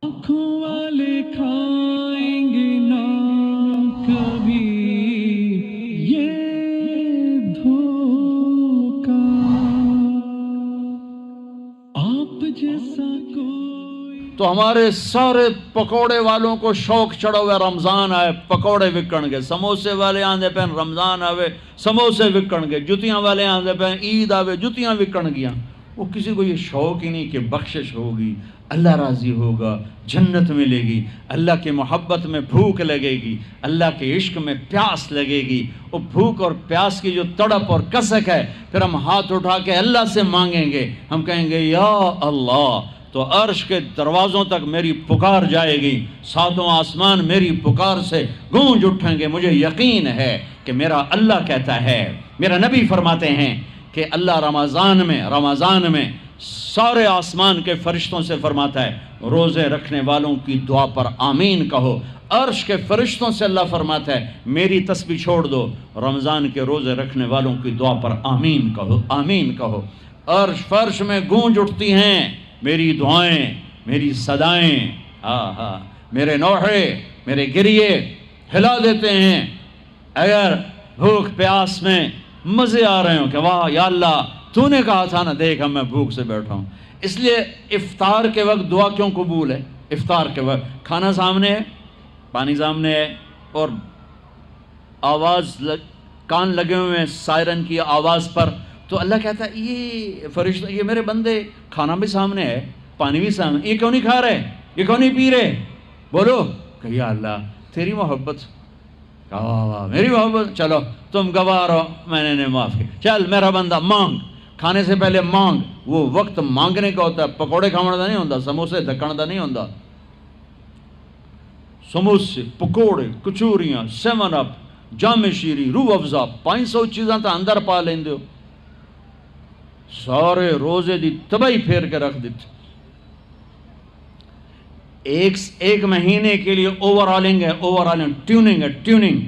آنکھوں والے کھائیں گے نہ کبھی یہ دھوکا، آپ جیسا کوئی۔ تو ہمارے سارے پکوڑے والوں کو شوق چڑھا ہوا، رمضان آئے پکوڑے وکن گے، سموسے والے آندے پہ رمضان آوے سموسے وکن گے، جتیاں والے آندے پہ عید آوے جتیاں وکن گیا۔ وہ کسی کو یہ شوق ہی نہیں کہ بخشش ہوگی، اللہ راضی ہوگا، جنت ملے گی، اللہ کی محبت میں بھوک لگے گی، اللہ کے عشق میں پیاس لگے گی۔ وہ بھوک اور پیاس کی جو تڑپ اور کسک ہے، پھر ہم ہاتھ اٹھا کے اللہ سے مانگیں گے، ہم کہیں گے یا اللہ، تو عرش کے دروازوں تک میری پکار جائے گی، ساتوں آسمان میری پکار سے گونج اٹھیں گے۔ مجھے یقین ہے کہ میرا اللہ کہتا ہے، میرا نبی فرماتے ہیں کہ اللہ رمضان میں سارے آسمان کے فرشتوں سے فرماتا ہے روزے رکھنے والوں کی دعا پر آمین کہو۔ عرش کے فرشتوں سے اللہ فرماتا ہے میری تسبیح چھوڑ دو، رمضان کے روزے رکھنے والوں کی دعا پر آمین کہو، آمین کہو۔ عرش فرش میں گونج اٹھتی ہیں میری دعائیں، میری صدائیں، میرے نوحے، میرے گریے ہلا دیتے ہیں۔ اگر بھوک پیاس میں مزے آ رہے ہوں کہ واہ یا اللہ تو نے کہا تھا نا، دیکھ میں بھوک سے بیٹھا ہوں۔ اس لیے افطار کے وقت دعا کیوں قبول ہے؟ افطار کے وقت کھانا سامنے ہے، پانی سامنے ہے، اور آواز کان لگے ہوئے ہیں سائرن کی آواز پر، تو اللہ کہتا ہے یہ فرشتہ، یہ میرے بندے، کھانا بھی سامنے ہے، پانی بھی سامنے، یہ کیوں نہیں کھا رہے، یہ کیوں نہیں پی رہے؟ بولو کہ یا اللہ تیری محبت، میری محبت، چلو تم گواہ رہو، میں نے معاف کیا، چل میرا بندہ مانگ، کھانے سے پہلے مانگ۔ وہ وقت مانگنے کا ہوتا ہے، پکوڑے کھانا دا نہیں ہوتا، سموسے دکن دا نہیں ہوتا۔ سموسے، پکوڑے، کچوریاں، 7 اپ، جام شیری، روح افزا، 500 چیزاں تا اندر پا لیندے ہو، سارے روزے دی تباہی پھیر کے رکھ دیتے۔ ایک مہینے کے لیے اوور آلنگ ہے، ٹیوننگ ہے، ٹیوننگ،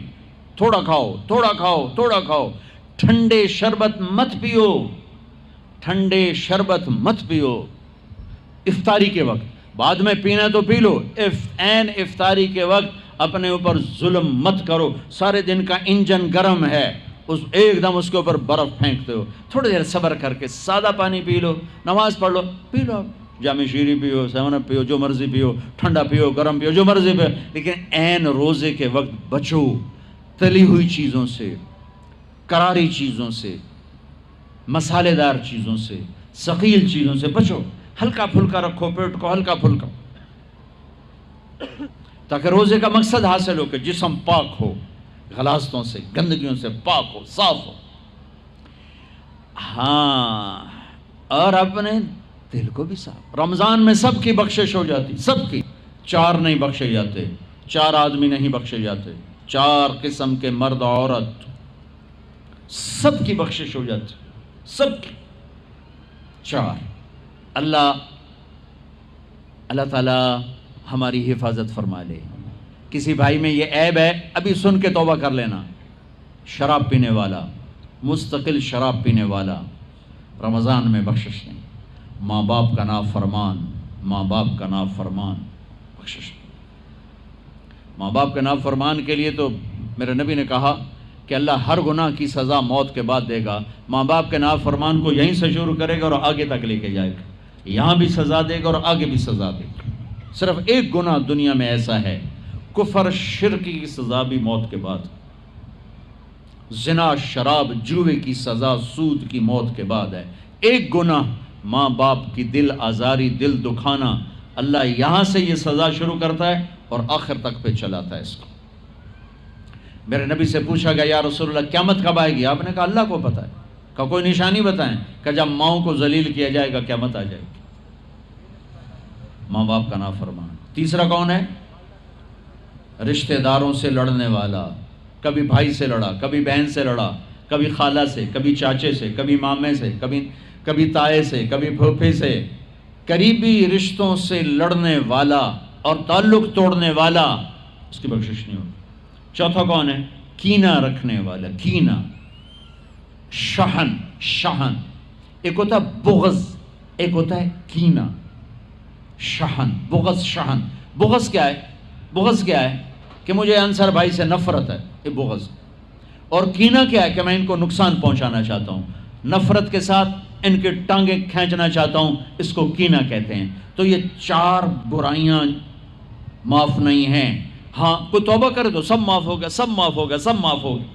تھوڑا کھاؤ، تھوڑا کھاؤ، تھوڑا کھاؤ، ٹھنڈے شربت مت پیو، ٹھنڈے شربت مت پیو افطاری کے وقت، بعد میں پینا تو پی لو، این افطاری کے وقت اپنے اوپر ظلم مت کرو۔ سارے دن کا انجن گرم ہے، ایک دم اس کے اوپر برف پھینکتے ہو، تھوڑی دیر صبر کر کے سادہ پانی پی لو، نماز پڑھ لو، پی لو، جام شیری پیو، 7 اپ پیو، جو مرضی پیو، ٹھنڈا پیو، گرم پیو، جو مرضی پیو، لیکن این روزے کے وقت بچو تلی ہوئی چیزوں سے، کراری چیزوں سے، مسالے دار چیزوں سے، ثقیل چیزوں سے بچو، ہلکا پھلکا رکھو پیٹ کو، ہلکا پھلکا، تاکہ روزے کا مقصد حاصل ہو کہ جسم پاک ہو، غلاظتوں سے، گندگیوں سے پاک ہو، صاف ہو۔ ہاں، اور اپنے دل کو بھی صاف۔ رمضان میں سب کی بخشش ہو جاتی، سب کی، 4 نہیں بخشے جاتے، 4 آدمی نہیں بخشے جاتے، 4 قسم کے مرد عورت، سب کی بخشش ہو جاتی، سب کی، 4۔ اللہ تعالی ہماری حفاظت فرما لے۔ کسی بھائی میں یہ عیب ہے، ابھی سن کے توبہ کر لینا، شراب پینے والا، مستقل شراب پینے والا، رمضان میں بخشش نہیں، ماں باپ کا نافرمان، ماں باپ کا نافرمان، بخشش نہیں۔ ماں باپ کے نافرمان کے لیے تو میرے نبی نے کہا کہ اللہ ہر گناہ کی سزا موت کے بعد دے گا۔ ماں باپ کے نافرمان کو یہیں سے شروع کرے گا اور آگے تک لے کے جائے گا، یہاں بھی سزا دے گا اور آگے بھی سزا دے گا۔ صرف ایک گناہ دنیا میں ایسا ہے، کفر شرک کی سزا بھی موت کے بعد، زنا، شراب، جوے کی سزا، سود کی موت کے بعد ہے۔ ایک گناہ ماں باپ کی دل آزاری، دل دکھانا، اللہ یہاں سے یہ سزا شروع کرتا ہے اور آخر تک پہ چلاتا ہے اس کو۔ میرے نبی سے پوچھا گیا یا رسول اللہ قیامت کب آئے گی؟ آپ نے کہا اللہ کو پتہ ہے۔ کہ کوئی نشانی بتائیں؟ کہ جب ماؤں کو ذلیل کیا جائے گا قیامت آ جائے گی۔ ماں باپ کا نافرمان۔ تیسرا کون ہے؟ رشتہ داروں سے لڑنے والا، کبھی بھائی سے لڑا، کبھی بہن سے لڑا، کبھی خالہ سے، کبھی چاچے سے، کبھی مامے سے، کبھی تائے سے، کبھی پھوپھے سے، قریبی رشتوں سے لڑنے والا اور تعلق توڑنے والا، اس کی بخشش نہیں ہوگی۔ چوتھا کون ہے؟ کینہ رکھنے والا، کینہ، شحن، ایک ہوتا ہے بغض، ایک ہوتا ہے کینہ۔ شحن، بغض شحن. بغض کیا ہے؟ بغض کیا ہے؟ کہ مجھے انصر بھائی سے نفرت ہے، یہ بغض. اور کینہ کیا ہے؟ کہ میں ان کو نقصان پہنچانا چاہتا ہوں، نفرت کے ساتھ ان کے ٹانگیں کھینچنا چاہتا ہوں، اس کو کینہ کہتے ہیں. تو یہ 4 برائیاں معاف نہیں ہیں. ہاں کوئی توبہ کرے تو سب معاف ہو گیا، سب معاف ہو گیا، سب معاف ہو گیا.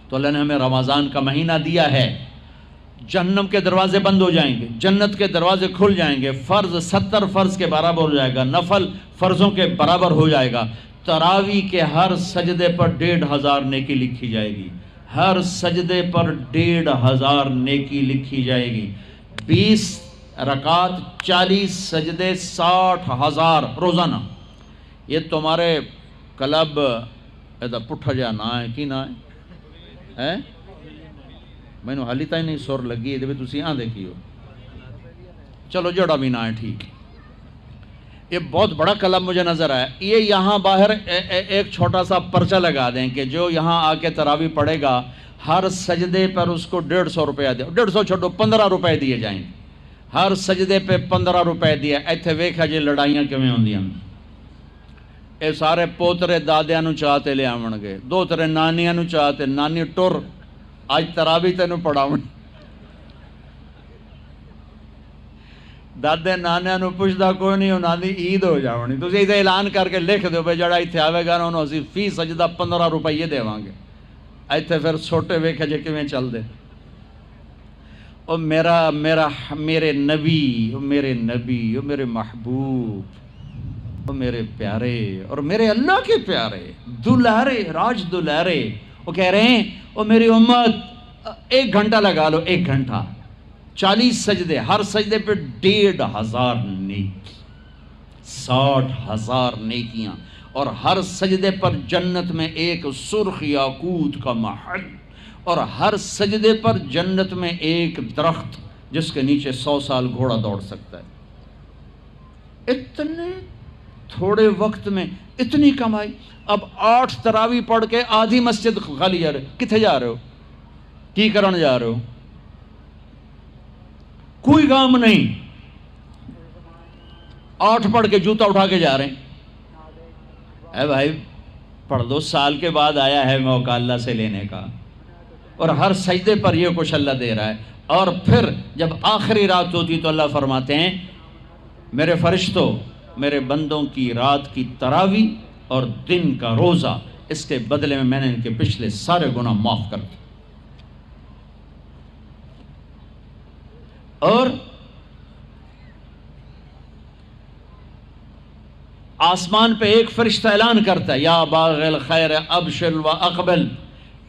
تو اللہ نے ہمیں رمضان کا مہینہ دیا ہے، جہنم کے دروازے بند ہو جائیں گے، جنت کے دروازے کھل جائیں گے، فرض 70 فرض کے برابر ہو جائے گا، نفل فرضوں کے برابر ہو جائے گا. تراویح کے ہر سجدے پر 1500 نیکی لکھی جائے گی، ہر سجدے پر 1500 نیکی لکھی جائے گی. 20 رکعت 40 سجدے 60,000 روزانہ. یہ تمہارے کلب ایدا پٹھا جا نہ ہے کی نہ ہے؟ میں نے حالی تھی نہیں سر لگی ہے تھی آن دیکھی ہو. چلو جڑا بھی نہ ہے ٹھیک. یہ بہت بڑا کلب مجھے نظر آیا. یہ یہاں باہر ایک چھوٹا سا پرچہ لگا دیں کہ جو یہاں آ کے تراویح پڑھے گا ہر سجدے پر اس کو 150 روپیہ دے. 150 چھوڑو 15 روپے دیے جائیں گے. ہر سجدے پہ 15 روپے دیا. ایتھے ویکھا جی لڑائیاں کیویں ہوندیاں. اے سارے پوترے دادیاں نو چاہتے لے آون گے، دوترے نانیاں نو چاہتے، نانی ٹر آج تراویح تینوں پڑھاون. دادے نانیاں نو پوچھدا کوئی نہیں، انہاں دی عید ہو جاونی. تسی ایسے اعلان کر کے لکھ دیو بھئی جڑا ایتھے آوے گا نا انہوں اسی فی سجدہ 15 روپے دیواں گے. ایتھے پھر چھوٹے ویکھے جے کیویں چل دے. او میرے نبی، او میرے نبی، او میرے محبوب، او میرے پیارے اور میرے اللہ کے پیارے دلارے، راج دلارے، وہ کہہ رہے ہیں او میری امت 1 گھنٹہ لگا لو، 1 گھنٹہ 40 سجدے، ہر سجدے پہ 1500 نیکی، 60,000 نیکیاں. اور ہر سجدے پر جنت میں ایک سرخ یاقوت کا محل، اور ہر سجدے پر جنت میں ایک درخت جس کے نیچے 100 سال گھوڑا دوڑ سکتا ہے. اتنے تھوڑے وقت میں اتنی کمائی. اب 8 تراویح پڑھ کے آدھی مسجد خالی جا رہے. کتھے جا رہے ہو؟ کی کرن جا رہے ہو؟ کوئی کام نہیں. 8 پڑھ کے جوتا اٹھا کے جا رہے ہیں. اے بھائی پڑھ دو، سال کے بعد آیا ہے موقع اللہ سے لینے کا، اور ہر سجدے پر یہ کچھ اللہ دے رہا ہے. اور پھر جب آخری رات ہوتی تو اللہ فرماتے ہیں میرے فرشتوں، میرے بندوں کی رات کی تراویح اور دن کا روزہ، اس کے بدلے میں نے ان کے پچھلے سارے گناہ معاف کر دیے. اور آسمان پہ ایک فرشتہ اعلان کرتا ہے یا باغ الخیر ابشر و اقبل،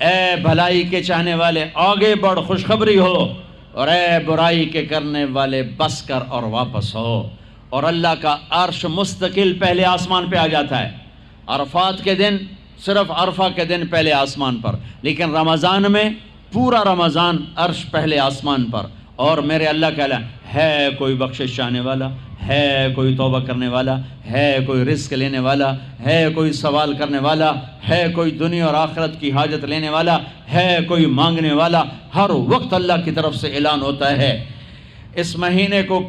اے بھلائی کے چاہنے والے آگے بڑھ خوشخبری ہو، اور اے برائی کے کرنے والے بس کر اور واپس ہو. اور اللہ کا عرش مستقل پہلے آسمان پہ آ جاتا ہے. عرفات کے دن صرف عرفہ کے دن پہلے آسمان پر، لیکن رمضان میں پورا رمضان عرش پہلے آسمان پر. اور میرے اللہ کا اعلان ہے کوئی بخشش چاہنے والا، ہے کوئی توبہ کرنے والا، ہے کوئی رزق لینے والا، ہے کوئی سوال کرنے والا، ہے کوئی دنیا اور آخرت کی حاجت لینے والا، ہے کوئی مانگنے والا. ہر وقت اللہ کی طرف سے اعلان ہوتا ہے. اس مہینے کو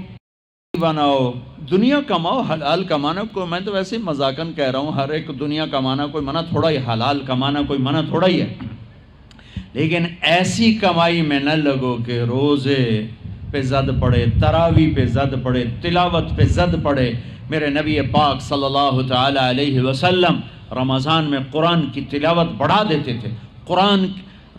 بناؤ، دنیا کماؤ، حلال کمانا کوئی، میں تو ویسے مذاقاً کہہ رہا ہوں، ہر ایک دنیا کمانا کوئی منع تھوڑا ہی، حلال کمانا کوئی منع تھوڑا ہی ہے. لیکن ایسی کمائی میں نہ لگو کہ روزے پہ زد پڑے، تراویح پہ زد پڑے، تلاوت پہ زد پڑے. میرے نبی پاک صلی اللہ تعالی علیہ وسلم رمضان میں قرآن کی تلاوت بڑھا دیتے تھے. قرآن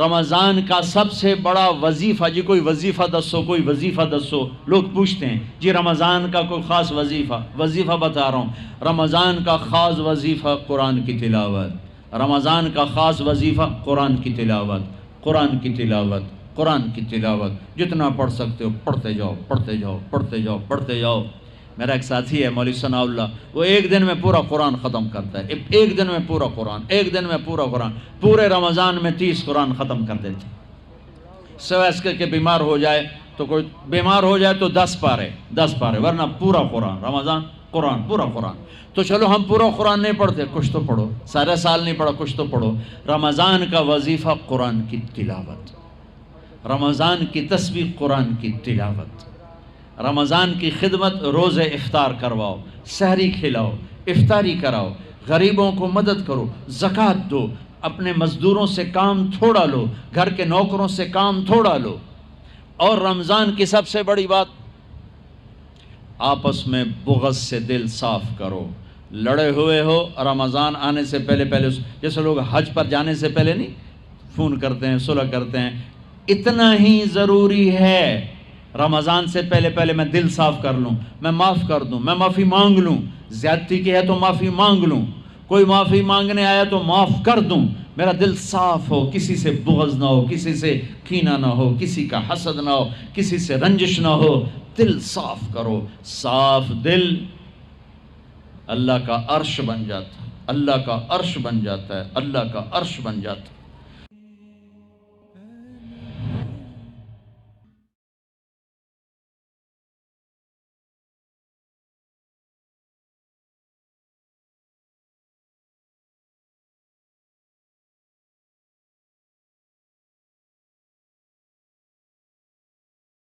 رمضان کا سب سے بڑا وظیفہ، جی کوئی وظیفہ دسو، کوئی وظیفہ دسو. لوگ پوچھتے ہیں جی رمضان کا کوئی خاص وظیفہ بتا رہا ہوں. رمضان کا خاص وظیفہ قرآن کی تلاوت، رمضان کا خاص وظیفہ قرآن کی تلاوت، قرآن کی تلاوت، قرآن کی تلاوت. جتنا پڑھ سکتے ہو پڑھتے جاؤ، پڑھتے جاؤ، پڑھتے جاؤ، پڑھتے جاؤ. میرا ایک ساتھی ہے مولوی ثناء اللہ، وہ ایک دن میں پورا قرآن ختم کرتا ہے. ایک دن میں پورا قرآن، ایک دن میں پورا قرآن. پورے رمضان میں 30 قرآن ختم کر دیتے. سوائے اس کے بیمار ہو جائے تو کوئی بیمار ہو جائے تو 10 پارے، ورنہ پورا قرآن رمضان، قرآن پورا قرآن. تو چلو ہم پورا قرآن نہیں پڑھتے، کچھ تو پڑھو. سارے سال نہیں پڑھا، کچھ تو پڑھو. رمضان کا وظیفہ قرآن کی تلاوت، رمضان کی تسبیح قرآن کی تلاوت، رمضان کی خدمت، روزے افطار کرواؤ، سحری کھلاؤ، افطاری کراؤ، غریبوں کو مدد کرو، زکوٰۃ دو، اپنے مزدوروں سے کام تھوڑا لو، گھر کے نوکروں سے کام تھوڑا لو۔ اور رمضان کی سب سے بڑی بات، آپس میں بغض سے دل صاف کرو۔ لڑے ہوئے ہو، رمضان آنے سے پہلے جیسے لوگ حج پر جانے سے پہلے نہیں فون کرتے ہیں، صلح کرتے ہیں، اتنا ہی ضروری ہے رمضان سے پہلے میں دل صاف کر لوں، میں معاف کر دوں، میں معافی مانگ لوں، زیادتی کی ہے تو معافی مانگ لوں، کوئی معافی مانگنے آیا تو معاف کر دوں، میرا دل صاف ہو، کسی سے بغض نہ ہو، کسی سے کینہ نہ ہو، کسی کا حسد نہ ہو، کسی سے رنجش نہ ہو، دل صاف کرو۔ صاف دل اللہ کا عرش بن جاتا ہے، اللہ کا عرش بن جاتا ہے، اللہ کا عرش بن جاتا ہے۔